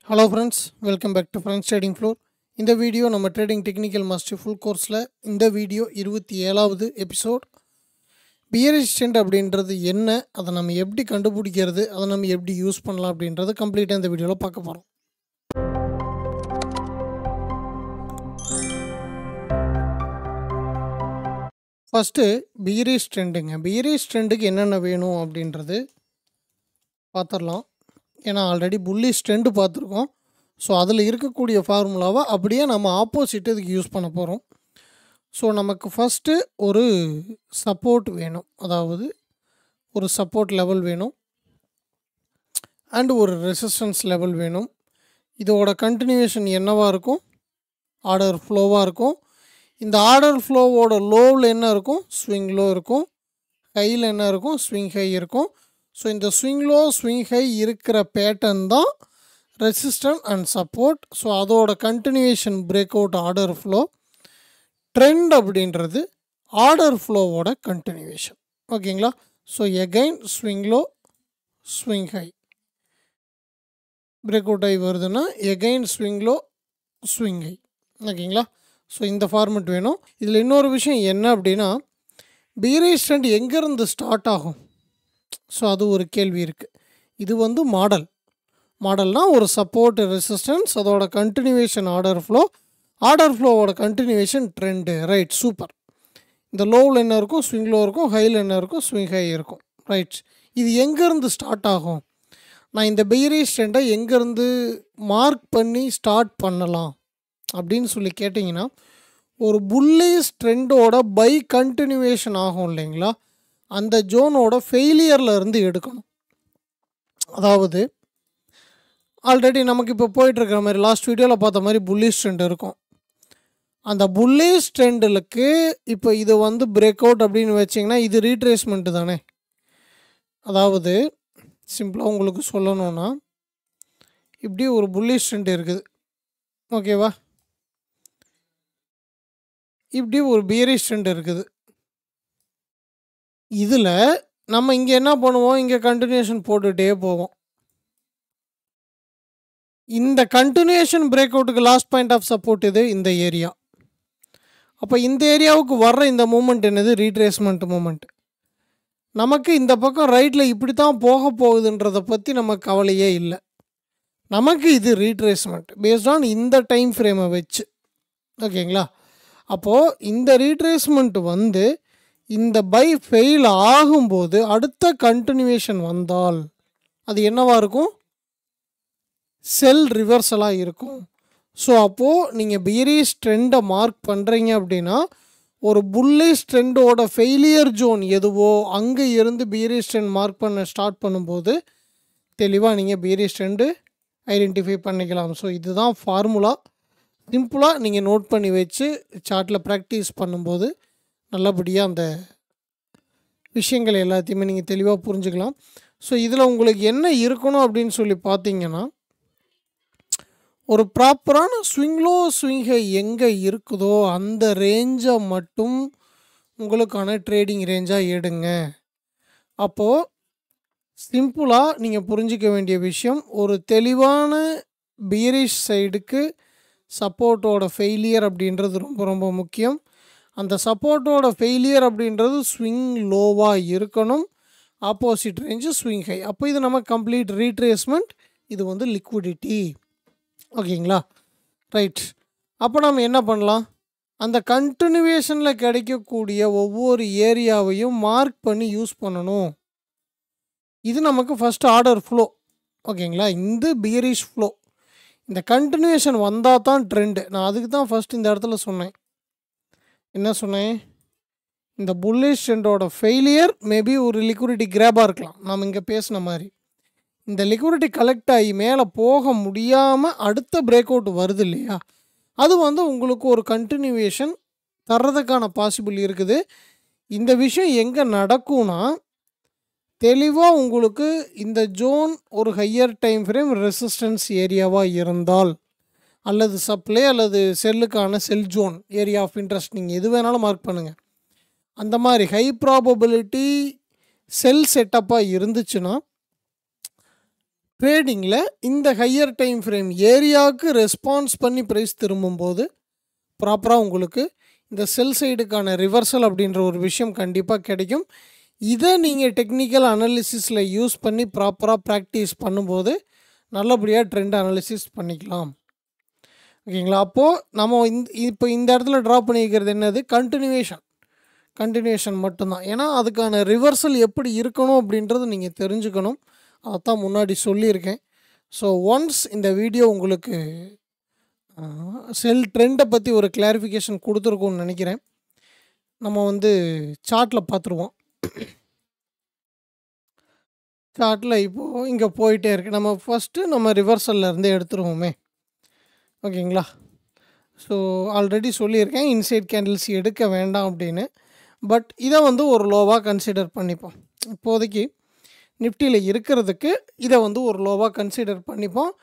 Hello friends, welcome back to Friends Trading Floor. இந்த video நம்ம trading technical master full கோர்ஸில் இந்த video 27வது episode. Bearish trend அப்படின்றது என்ன, அதை நம்ம எப்படி கண்டுபிடிக்கிறது, அதை நம்ம எப்படி யூஸ் பண்ணலாம் அப்படின்றது கம்ப்ளீட்டாக இந்த வீடியோவில் பார்க்க போகிறோம். First bearish ட்ரெண்டுங்க. பியரிஷ் ட்ரெண்டுக்கு என்னென்ன வேணும் அப்படின்றது பார்த்துடலாம். ஏன்னா ஆல்ரெடி புல்லிஷ் ட்ரெண்டு பார்த்துருக்கோம். ஸோ அதில் இருக்கக்கூடிய ஃபார்முலாவை அப்படியே நம்ம ஆப்போசிட் இதுக்கு யூஸ் பண்ண போகிறோம். ஸோ நமக்கு ஃபஸ்ட்டு ஒரு சப்போர்ட் வேணும், அதாவது ஒரு சப்போர்ட் லெவல் வேணும் அண்டு ஒரு ரெசிஸ்டன்ஸ் லெவல் வேணும். இதோட கண்டினியூஷன் என்னவாக இருக்கும்? ஆர்டர் ஃப்ளோவாக இருக்கும். இந்த ஆர்டர் ஃப்ளோவோட லோவில் என்ன இருக்கும்? ஸ்விங் லோ இருக்கும். ஹையில் என்ன இருக்கும்? ஸ்விங் ஹை இருக்கும். ஸோ இந்த ஸ்விங் லோ ஸ்விங் ஹை இருக்கிற பேட்டர்ன் தான் ரெசிஸ்டன்ட் அண்ட் சப்போர்ட். ஸோ அதோட continuation break out order flow. Trend அப்படின்றது ஆர்டர் ஃப்ளோவோட கண்டினியூஷன். ஓகேங்களா? So again swing low swing high, break out ஆகி வருதுன்னா again swing low swing high. ஓகேங்களா? ஸோ இந்த ஃபார்மெட் வேணும். இதில் இன்னொரு விஷயம் என்ன அப்படின்னா, பியரிஷ் ட்ரெண்ட் எங்கேருந்து ஸ்டார்ட் ஆகும்? ஸோ அது ஒரு கேள்வி இருக்குது. இது வந்து மாடல்னால் ஒரு சப்போர்ட் ரெசிஸ்டன்ஸ், அதோட கண்டினியூஷன் ஆர்டர் ஃப்ளோ, ஆர்டர் ஃப்ளோவோட கண்டினியூஷன் ட்ரெண்டு. Right, super. இந்த லோவில் என்ன இருக்கும்? ஸ்விங் லோ இருக்கும். ஹையில் என்ன இருக்கும்? ஸ்விங் ஹை இருக்கும். ரைட், இது எங்கேருந்து ஸ்டார்ட் ஆகும்? நான் இந்த பியரிஷ் ட்ரெண்டை எங்கேருந்து மார்க் பண்ணி ஸ்டார்ட் பண்ணலாம் அப்படின்னு சொல்லி கேட்டிங்கன்னா, ஒரு புல்லிஷ் ட்ரெண்டோட பை கண்டினியூவேஷன் ஆகும் இல்லைங்களா, அந்த ஜோனோட ஃபெயிலியரில் இருந்து எடுக்கணும். அதாவது ஆல்ரெடி நமக்கு இப்போ போயிட்டுருக்கிற மாதிரி லாஸ்ட் வீடியோவில் பார்த்த மாதிரி புல்லிஷ் ட்ரெண்ட் இருக்கும். அந்த புல்லிஷ் ட்ரெண்டுக்கு இப்போ இது வந்து பிரேக் அவுட் அப்படின்னு வச்சிங்கன்னா இது ரீட்ரேஸ்மெண்ட்டு தானே. அதாவது சிம்பிளாக உங்களுக்கு சொல்லணுன்னா, இப்படி ஒரு புல்லிஷ் ட்ரெண்ட் இருக்குது, ஓகேவா? இப்படி ஒரு பியரிஷ் ட்ரெண்ட் இருக்குது. இதில் நம்ம இங்கே என்ன பண்ணுவோம்? இங்கே கண்டினியூஷன் போட்டுகிட்டே போவோம். இந்த கண்டினியூஷன் பிரேக் அவுட்டுக்கு லாஸ்ட் பாயிண்ட் ஆஃப் சப்போர்ட் இது இந்த ஏரியா. அப்போ இந்த ஏரியாவுக்கு வர்ற இந்த மூமெண்ட் என்னது? Retracement moment. நமக்கு இந்த பக்கம் ரைட்டில் இப்படி தான் போக போகுதுன்றதை பற்றி நமக்கு கவலையே இல்லை. நமக்கு இது ரீட்ரேஸ்மெண்ட் பேஸ்ட் ஆன் இந்த டைம் ஃப்ரேமை வச்சு. ஓகேங்களா? அப்போது இந்த ரீட்ரேஸ்மெண்ட் வந்து இந்த பை ஃபெயில் ஆகும்போது அடுத்த கண்டினியூஷன் வந்தால் அது என்னவாக இருக்கும்? செல் ரிவர்சலாக இருக்கும். ஸோ அப்போது நீங்கள் பியரிஷ் ட்ரெண்டை மார்க் பண்ணுறீங்க அப்படின்னா, ஒரு புல்லிஷ் ட்ரெண்டோட ஃபெயிலியர் ஜோன் எதுவோ அங்கே இருந்து பியரிஷ் ட்ரெண்ட் மார்க் பண்ண ஸ்டார்ட் பண்ணும்போது தெளிவாக நீங்கள் பியரிஷ் ட்ரெண்டு ஐடென்டிஃபை பண்ணிக்கலாம். ஸோ இதுதான் ஃபார்முலா. சிம்பிளாக நீங்கள் நோட் பண்ணி வச்சு சார்ட்டில் ப்ராக்டிஸ் பண்ணும்போது நல்லபடியாக அந்த விஷயங்கள் எல்லாத்தையுமே நீங்கள் தெளிவாக புரிஞ்சுக்கலாம். ஸோ இதில் உங்களுக்கு என்ன இருக்கணும் அப்படின்னு சொல்லி பார்த்தீங்கன்னா, ஒரு ப்ராப்பரான ஸ்விங் லோ ஸ்விங் ஹை எங்கே இருக்குதோ அந்த ரேஞ்சை மட்டும் உங்களுக்கான ட்ரேடிங் ரேஞ்சாக எடுங்க. அப்போது சிம்பிளாக நீங்கள் புரிஞ்சிக்க வேண்டிய விஷயம், ஒரு தெளிவான பியரிஷ் சைடுக்கு சப்போர்ட்டோட ஃபெயிலியர் அப்படின்றது ரொம்ப ரொம்ப முக்கியம். அந்த சப்போர்ட்டோட ஃபெயிலியர் அப்படின்றது ஸ்விங் லோவாக இருக்கணும், ஆப்போசிட் ரேஞ்சு ஸ்விங் ஹை. அப்போ இது நம்ம கம்ப்ளீட் ரீட்ரேஸ்மெண்ட், இது வந்து லிக்விடிட்டி. ஓகேங்களா? ரைட், அப்போ நம்ம என்ன பண்ணலாம்? அந்த கண்டினியூவேஷனில் கிடைக்கக்கூடிய ஒவ்வொரு ஏரியாவையும் மார்க் பண்ணி யூஸ் பண்ணணும். இது நமக்கு ஃபஸ்ட் ஆர்டர் ஃப்ளோ. ஓகேங்களா? இந்த பியரிஷ் ஃப்ளோ, இந்த கண்டினியூவேஷன் வந்தால் தான் ட்ரெண்டு. நான் அதுக்கு தான் ஃபஸ்ட் இந்த இடத்துல சொன்னேன். என்ன சொன்னேன்? இந்த புல்லிஷ் ட்ரெண்டோட ஃபெயிலியர் மேபி ஒரு லிக்விடிட்டி கிராபாக இருக்கலாம். நாம் இங்கே பேசின மாதிரி இந்த லிக்விடிட்டி கலெக்ட் ஆகி மேலே போக முடியாமல் அடுத்த பிரேக் அவுட் வருது இல்லையா, அது வந்து உங்களுக்கு ஒரு கண்டினியூவேஷன் தர்றதுக்கான பாசிபிள் இருக்குது. இந்த விஷயம் எங்கே நடக்கும்னா, தெளிவாக உங்களுக்கு இந்த ஜோன் ஒரு ஹையர் டைம் ஃப்ரேம் ரெசிஸ்டன்ஸ் ஏரியாவாக இருந்தால், அல்லது சப்ளை அல்லது செல்லுக்கான sell zone area of interest, நீங்கள் எது வேணாலும் மார்க் பண்ணுங்கள். அந்த மாதிரி ஹை ப்ராபபிலிட்டி செல் செட்டப்பாக இருந்துச்சுன்னா ட்ரேடிங்கில் இந்த ஹையர் டைம் ஃப்ரேம் ஏரியாவுக்கு ரெஸ்பான்ஸ் பண்ணி ப்ரைஸ் திரும்பும்போது ப்ராப்பராக உங்களுக்கு இந்த செல் சைடுக்கான ரிவர்சல் அப்படின்ற ஒரு விஷயம் கண்டிப்பாக கிடைக்கும். இதை நீங்கள் டெக்னிக்கல் அனாலிசிஸில் யூஸ் பண்ணி ப்ராப்பராக ப்ராக்டிஸ் பண்ணும்போது நல்லபடியாக ட்ரெண்ட் அனாலிசிஸ் பண்ணிக்கலாம். ஓகேங்களா? அப்போது நம்ம இப்போ இந்த இடத்துல ட்ரா பண்ணிக்கிறது என்னது, கண்டினியூஷன் மட்டும்தான். ஏன்னா அதுக்கான ரிவர்சல் எப்படி இருக்கணும் அப்படின்றது நீங்கள் தெரிஞ்சுக்கணும். அதைத்தான் முன்னாடி சொல்லியிருக்கேன். ஸோ ஒன்ஸ் இந்த வீடியோ உங்களுக்கு செல் ட்ரெண்டை பற்றி ஒரு கிளாரிஃபிகேஷன் கொடுத்துருக்கோன்னு நினைக்கிறேன். நம்ம சார்ட்டில் பார்த்துருவோம். சார்ட்டில் இப்போது இங்கே போயிட்டே இருக்குது. நம்ம ஃபஸ்ட்டு நம்ம ரிவர்சலில் இருந்தே எடுத்துருவோமே. ஓகேங்களா? ஸோ ஆல்ரெடி சொல்லியிருக்கேன் இன்சைட் கேண்டில்ஸ் எடுக்க வேண்டாம் அப்படின்னு. பட் இதை ஒரு லோவாக கன்சிடர் பண்ணிப்போம். இப்போதைக்கு நிஃப்டியில் இருக்கிறதுக்கு இதை ஒரு லோவாக கன்சிடர் பண்ணிப்போம்.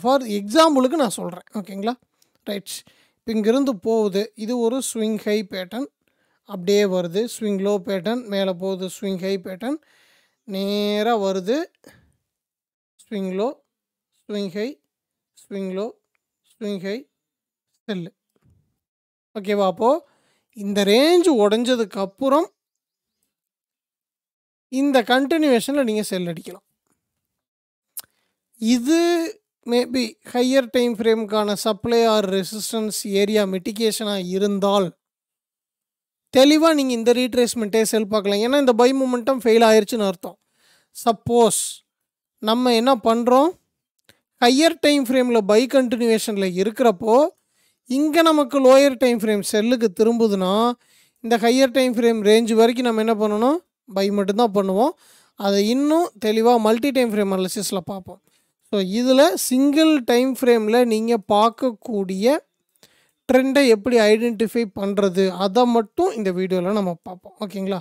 ஃபார் எக்ஸாம்பிளுக்கு நான் சொல்கிறேன். ஓகேங்களா? ரைட்ஸ். இப்போ இங்கேருந்து போகுது, இது ஒரு ஸ்விங் ஹை பேட்டர்ன், அப்படியே வருது. ஸ்விங் லோ பேட்டர்ன், மேலே போகுது. ஸ்விங் ஹை பேட்டர்ன், நேராக வருது. Swing low, swing high, swing low, swing high, cell. ஓகேவா? அப்போது இந்த ரேஞ்சு உடஞ்சதுக்கப்புறம் இந்த கண்டினியூவேஷனில் நீங்கள் செல் அடிக்கலாம். இது மேபி ஹையர் டைம் ஃப்ரேமுக்கான சப்ளை ஆர் ரெசிஸ்டன்ஸ் ஏரியா மிட்டிகேஷனாக இருந்தால் தெளிவாக நீங்கள் இந்த ரீட்ரேஸ்மெண்ட்டே செல் பார்க்கலாம். ஏன்னா இந்த பை மூமெண்டம் ஃபெயில் ஆயிடுச்சுன்னு அர்த்தம். சப்போஸ் நம்ம என்ன பண்ணுறோம், ஹையர் டைம் ஃப்ரேமில் பை கண்டினியூவேஷனில் இருக்கிறப்போ இங்கே நமக்கு லோயர் டைம் ஃப்ரேம் செல்லுக்கு திரும்புதுன்னா இந்த ஹையர் டைம் ஃப்ரேம் ரேஞ்சு வரைக்கும் நம்ம என்ன பண்ணணும், பை மட்டும்தான் பண்ணுவோம். அதை இன்னும் தெளிவாக மல்டி டைம் ஃப்ரேம் அனாலிசிஸில் பார்ப்போம். ஸோ இதில் சிங்கிள் டைம் ஃப்ரேமில் நீங்கள் பார்க்கக்கூடிய ட்ரெண்டை எப்படி ஐடென்டிஃபை பண்ணுறது அதை மட்டும் இந்த வீடியோவில் நம்ம பார்ப்போம். ஓகேங்களா?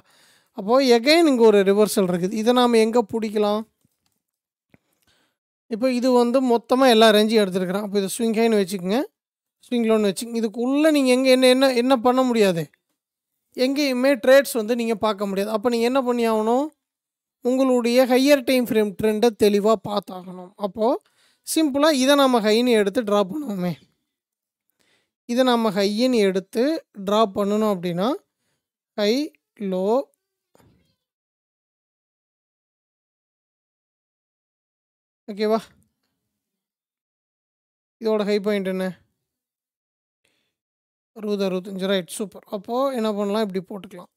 அப்போது எகைன் இங்கே ஒரு ரிவர்சல் இருக்குது. இதை நாம் எங்கே பிடிக்கலாம்? இப்போ இது மொத்தமாக எல்லா ரேஞ்சையும் எடுத்துருக்குறேன். அப்போ இது ஸ்விங் ஹைன்னு வச்சுக்கோங்க, ஸ்விங் லோன்னு வச்சுக்கோங்க. இதுக்குள்ளே நீங்கள் என்ன பண்ண முடியாது, எங்கேயுமே ட்ரேட்ஸ் நீங்கள் பார்க்க முடியாது. அப்போ நீங்கள் என்ன பண்ணி ஆகணும், உங்களுடைய ஹையர் டைம் ஃப்ரேம் ட்ரெண்டை தெளிவாக பார்த்தாகணும். அப்போது சிம்பிளாக இதை நம்ம ஹைன்னு எடுத்து ட்ரா பண்ணுவோமே. இதை நம்ம ஹைன்னு எடுத்து ட்ரா பண்ணணும் அப்படின்னா ஹை லோ, ஓகேவா? இதோட ஹை பாயிண்ட் என்ன, 60-65. Right, super. அப்போது என்ன பண்ணலாம், இப்படி போட்டுக்கலாம்.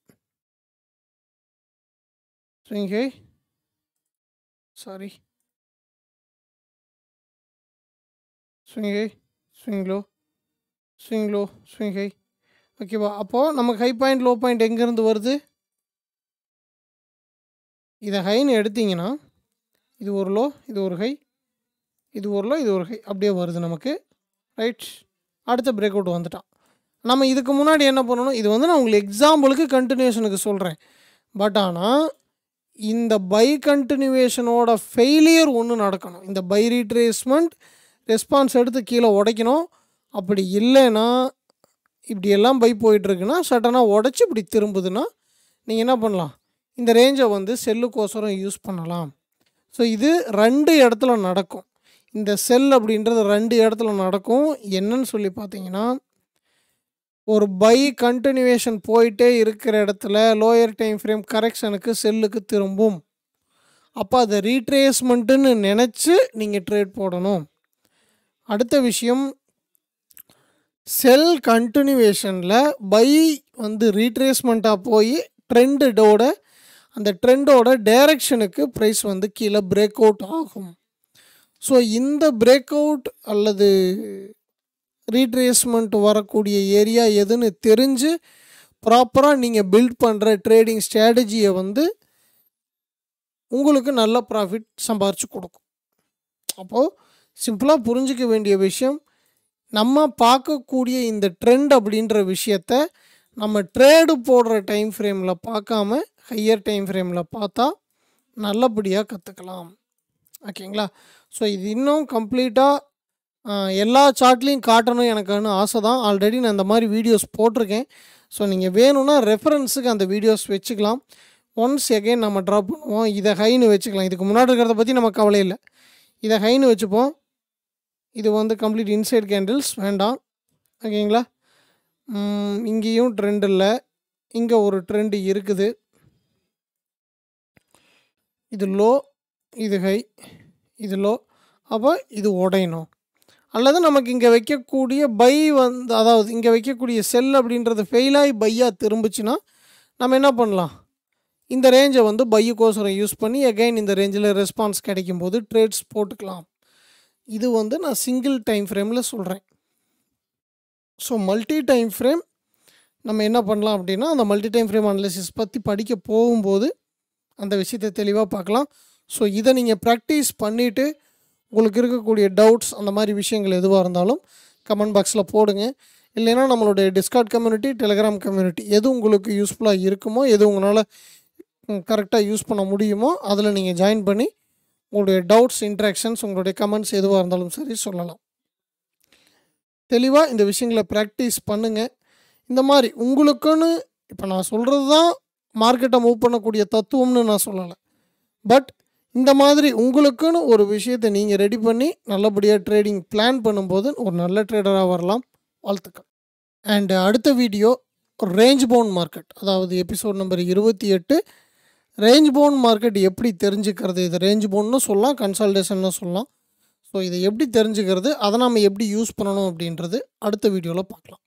Swing high, sorry, swing high, swing low, swing low, swing high. ஓகேவா? அப்போது நமக்கு ஹை பாயிண்ட் லோ பாயிண்ட் எங்கேருந்து வருது, இதை ஹைன்னு எடுத்திங்கன்னா இது ஒரு லோ, இது ஒரு ஹை, இது ஒரு லோ, இது ஒரு ஹை, அப்படியே வருது நமக்கு. ரைட், அடுத்த பிரேக் அவுட் வந்துட்டான். நம்ம இதுக்கு முன்னாடி என்ன பண்ணணும், இது நான் உங்களுக்கு எக்ஸாம்பிளுக்கு கண்டினியூஷனுக்கு சொல்கிறேன். பட் ஆனால் இந்த பை கண்டினியூவேஷனோட ஃபெயிலியர் ஒன்று நடக்கணும். இந்த பை ரீட்ரேஸ்மெண்ட் ரெஸ்பான்ஸ் எடுத்து கீழே உடைக்கணும். அப்படி இல்லைன்னா இப்படியெல்லாம் பை போயிட்டுருக்குன்னா சடனாக உடச்சி இப்படி திரும்புதுன்னா நீங்கள் என்ன பண்ணலாம், இந்த ரேஞ்சை செல்லுக்கோசரம் யூஸ் பண்ணலாம். ஸோ இது 2 இடத்துல நடக்கும். இந்த செல் அப்படின்றது 2 இடத்துல நடக்கும். என்னன்னு சொல்லி பார்த்தீங்கன்னா, ஒரு பை கண்டினியூவேஷன் போயிட்டே இருக்கிற இடத்துல லோயர் டைம் ஃப்ரேம் கரெக்ஷனுக்கு செல்லுக்கு திரும்பும். அப்போ அதை ரீட்ரேஸ்மெண்ட்டுன்னு நினச்சி நீங்கள் ட்ரேட் போடணும். அடுத்த விஷயம், செல் கண்டினியூவேஷனில் பை ரீட்ரேஸ்மெண்ட்டாக போய் அந்த ட்ரெண்டோட டைரக்ஷனுக்கு ப்ரைஸ் கீழே பிரேக் அவுட் ஆகும். ஸோ இந்த பிரேக் அவுட் அல்லது ரீட்ரேஸ்மெண்ட் வரக்கூடிய ஏரியா எதுன்னு தெரிஞ்சு ப்ராப்பராக நீங்கள் பில்ட் பண்ணுற ட்ரேடிங் ஸ்ட்ராட்டஜியை உங்களுக்கு நல்ல ப்ராஃபிட் சம்பாரித்து கொடுக்கும். அப்போது சிம்பிளாக புரிஞ்சிக்க வேண்டிய விஷயம், நம்ம பார்க்கக்கூடிய இந்த ட்ரெண்ட் அப்படின்ற விஷயத்த நம்ம ட்ரேடு போடுற டைம் ஃப்ரேமில் பார்க்காம ஹையர் டைம் ஃப்ரேமில் பார்த்தா நல்லபடியாக கற்றுக்கலாம். ஓகேங்களா? ஸோ இது இன்னும் கம்ப்ளீட்டாக எல்லா சார்ட்லேயும் காட்டணும் எனக்குன்னு ஆசை தான். ஆல்ரெடி நான் இந்த மாதிரி வீடியோஸ் போட்டிருக்கேன். ஸோ நீங்கள் வேணும்னா ரெஃபரன்ஸுக்கு அந்த வீடியோஸ் வச்சுக்கலாம். ஒன்ஸ் எகைன் நம்ம ட்ராப் பண்ணுவோம், இதை ஹைன்னு வச்சுக்கலாம். இதுக்கு முன்னாடி இருக்கிறத பற்றி நம்ம கவலை இல்லை. இதை ஹைன்னு வச்சுப்போம். இது வந்து கம்ப்ளீட் இன்சைட் கேண்டில்ஸ் வேண்டாம். ஓகேங்களா? இங்கேயும் ட்ரெண்ட் இல்லை, இங்கே ஒரு ட்ரெண்ட் இருக்குது. இது லோ, இது ஹை, இது லோ. அப்போ இது உடையணும். அல்லது நமக்கு இங்கே வைக்கக்கூடிய பை வந்து, அதாவது இங்கே வைக்கக்கூடிய செல் அப்படின்றது ஃபெயிலாகி பையாக திரும்பிச்சுன்னா நம்ம என்ன பண்ணலாம், இந்த ரேஞ்சை வந்து பையுக்கோசரம் யூஸ் பண்ணி அகைன் இந்த ரேஞ்சில் ரெஸ்பான்ஸ் கிடைக்கும் போது ட்ரேட்ஸ் போட்டுக்கலாம். இது வந்து நான் சிங்கிள் டைம் ஃப்ரேமில் சொல்கிறேன். ஸோ மல்டி டைம் ஃப்ரேம் நம்ம என்ன பண்ணலாம் அப்படின்னா, அந்த மல்டி டைம் ஃப்ரேம் அனாலிசிஸ் பற்றி படிக்க போகும்போது அந்த விஷயத்தை தெளிவாக பார்க்கலாம். ஸோ இதை நீங்கள் ப்ராக்டிஸ் பண்ணிவிட்டு உங்களுக்கு இருக்கக்கூடிய டவுட்ஸ் அந்த மாதிரி விஷயங்கள் எதுவாக இருந்தாலும் கமெண்ட் பாக்ஸில் போடுங்க. இல்லைன்னா நம்மளுடைய டிஸ்கார்ட் கம்யூனிட்டி, டெலிகிராம் கம்யூனிட்டி எது உங்களுக்கு யூஸ்ஃபுல்லாக இருக்குமோ, எது உங்களால் கரெக்டாக யூஸ் பண்ண முடியுமோ அதில் நீங்கள் ஜாயின் பண்ணி உங்களுடைய டவுட்ஸ், இன்ட்ராக்ஷன்ஸ், உங்களுடைய கமெண்ட்ஸ் எதுவாக இருந்தாலும் சரி சொல்லலாம். தெளிவாக இந்த விஷயங்களை ப்ராக்டிஸ் பண்ணுங்கள். இந்த மாதிரி உங்களுக்குன்னு இப்போ நான் சொல்கிறது தான் மார்க்கெட்டை மூவ் பண்ணக்கூடிய தத்துவம்னு நான் சொல்லலை. பட் இந்த மாதிரி உங்களுக்குன்னு ஒரு விஷயத்தை நீங்கள் ரெடி பண்ணி நல்லபடியாக ட்ரேடிங் பிளான் பண்ணும்போது ஒரு நல்ல ட்ரேடராக வரலாம். வாழ்த்துக்கள். அண்டு அடுத்த வீடியோ ரேஞ்ச் பவுண்ட் மார்க்கெட், அதாவது episode number 28, range bound market எப்படி தெரிஞ்சுக்கிறது. இது ரேஞ்ச் பவுண்ட்னு சொல்லலாம், கன்சால்டேஷன்னு சொல்லலாம். ஸோ இதை எப்படி தெரிஞ்சுக்கிறது, அதை நம்ம எப்படி யூஸ் பண்ணணும் அப்படின்றது அடுத்த வீடியோவில் பார்க்கலாம்.